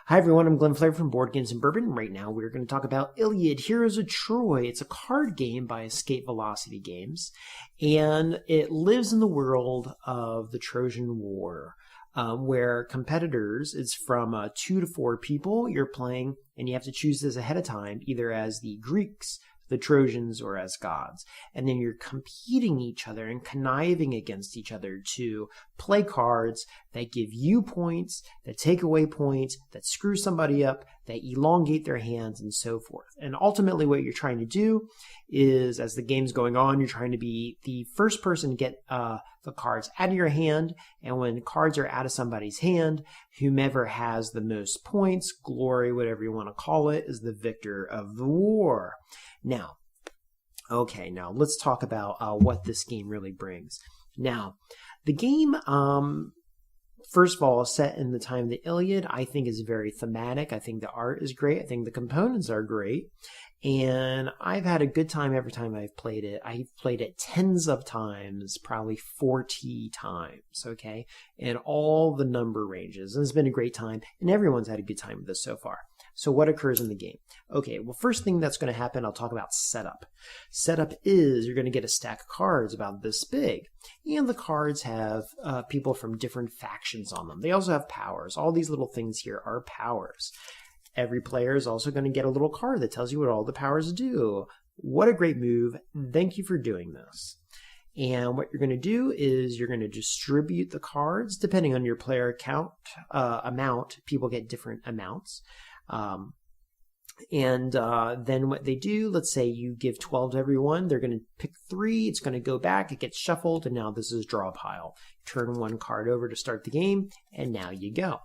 Hi everyone, I'm Glenn Flair from Boardgames and Bourbon. Right now we're going to talk about Iliad, Heroes of Troy. It's a card game by Escape Velocity Games, and it lives in the world of the Trojan War, where competitors, it's from 2 to 4 people you're playing, and you have to choose this ahead of time, either as the Greeks, the Trojans, or as gods. And then you're competing each other and conniving against each other to play cards that give you points, that take away points, that screw somebody up, that elongate their hands, and so forth. And ultimately what you're trying to do is, as the game's going on, you're trying to be the first person to get the cards out of your hand, and when cards are out of somebody's hand, whomever has the most points, glory, whatever you want to call it, is the victor of the war. Now, let's talk about what this game really brings. Now, the game, first of all, set in the time of the Iliad, I think is very thematic. I think the art is great. I think the components are great. And I've had a good time every time I've played it. I've played it tens of times, probably 40 times, okay? In all the number ranges. And it's been a great time, and everyone's had a good time with this so far. So what occurs in the game? Okay, well, first thing that's going to happen, I'll talk about setup. Setup is you're going to get a stack of cards about this big, and the cards have people from different factions on them. They also have powers. All these little things here are powers. Every player is also going to get a little card that tells you what all the powers do. What a great move. Thank you for doing this. And what you're going to do is you're going to distribute the cards depending on your player count amount. People get different amounts. Then what they do, let's say you give 12 to everyone, they're going to pick 3, it's going to go back, it gets shuffled, and now this is draw pile. Turn one card over to start the game, and now you go.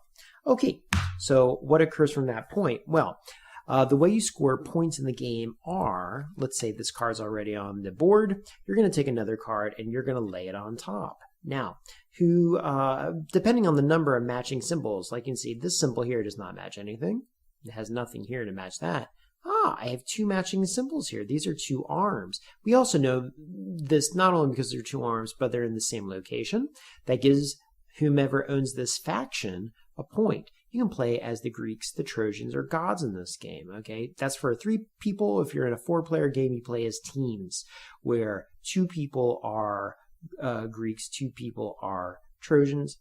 Okay, so what occurs from that point? Well, the way you score points in the game are, let's say this card's already on the board, you're going to take another card and you're going to lay it on top. Now, depending on the number of matching symbols, like you can see, this symbol here does not match anything. It has nothing here to match that. I have 2 matching symbols here. These are 2 arms. We also know this not only because they're 2 arms, but they're in the same location. That gives whomever owns this faction a point. You can play as the Greeks, the Trojans, or gods in this game, okay? That's for 3 people. If you're in a 4-player game, you play as teams, where 2 people are Greeks, 2 people are Trojans.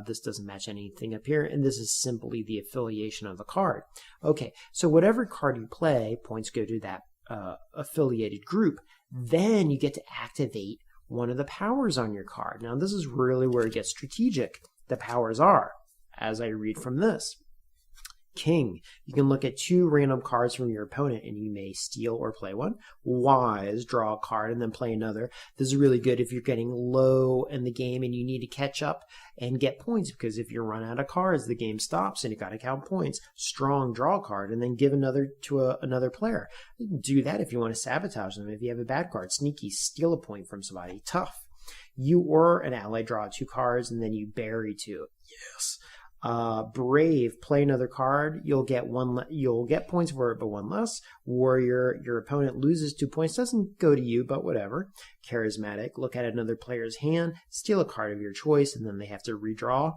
This doesn't match anything up here, and this is simply the affiliation of the card. Okay, so whatever card you play, points go to that affiliated group. Then you get to activate one of the powers on your card. Now, this is really where it gets strategic. The powers are, as I read from this. King, you can look at 2 random cards from your opponent and you may steal or play one. Wise, draw a card and then play another. This is really good if you're getting low in the game and you need to catch up and get points, because if you run out of cards, the game stops and you got to count points. Strong, draw a card and then give another to another player. Do that if you want to sabotage them. If you have a bad card, sneaky, steal a point from somebody. Tough. You or an ally draw 2 cards and then you bury 2. Yes. Brave, play another card. You'll get points for it, but 1 less. Warrior, your opponent loses 2 points. Doesn't go to you, but whatever. Charismatic, look at another player's hand, steal a card of your choice, and then they have to redraw.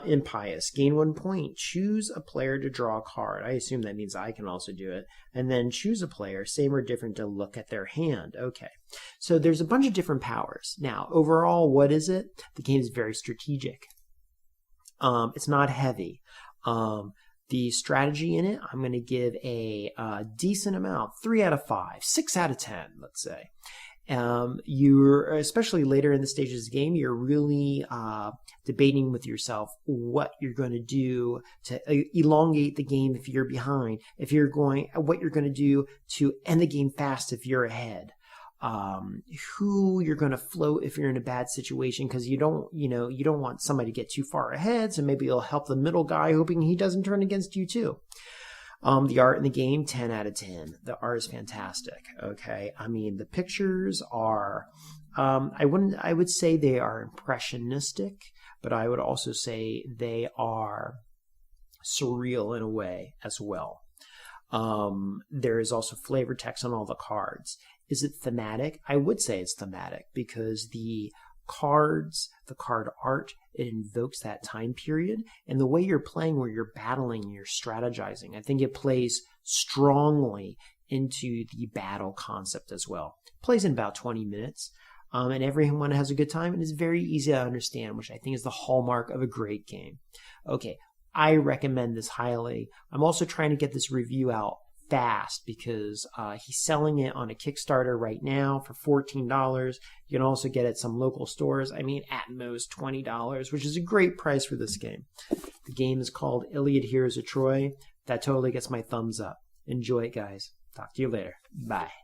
Impious, gain 1 point. Choose a player to draw a card. I assume that means I can also do it. And then choose a player, same or different, to look at their hand. Okay, so there's a bunch of different powers. Now, overall, what is it? The game is very strategic. It's not heavy. The strategy in it, I'm going to give a decent amount, 3 out of 5, 6 out of 10, let's say. You're, especially later in the stages of the game, you're really debating with yourself what you're going to do to elongate the game if you're behind, what you're going to do to end the game fast if you're ahead. Who you're going to float if you're in a bad situation, because you don't want somebody to get too far ahead, so maybe you'll help the middle guy hoping he doesn't turn against you too. The art in the game, 10 out of 10. The art is fantastic, okay? I mean, the pictures are, I would say they are impressionistic, but I would also say they are surreal in a way as well. There is also flavor text on all the cards. Is it thematic? I would say it's thematic because the cards, the card art, it invokes that time period, and the way you're playing where you're battling, you're strategizing. I think it plays strongly into the battle concept as well. It plays in about 20 minutes, and everyone has a good time, and it's very easy to understand, which I think is the hallmark of a great game. Okay, I recommend this highly. I'm also trying to get this review out fast because he's selling it on a Kickstarter right now for $14. You can also get it at some local stores. I mean, at most $20, which is a great price for this game. The game is called Iliad Heroes of Troy. That totally gets my thumbs up. Enjoy it, guys. Talk to you later. Bye.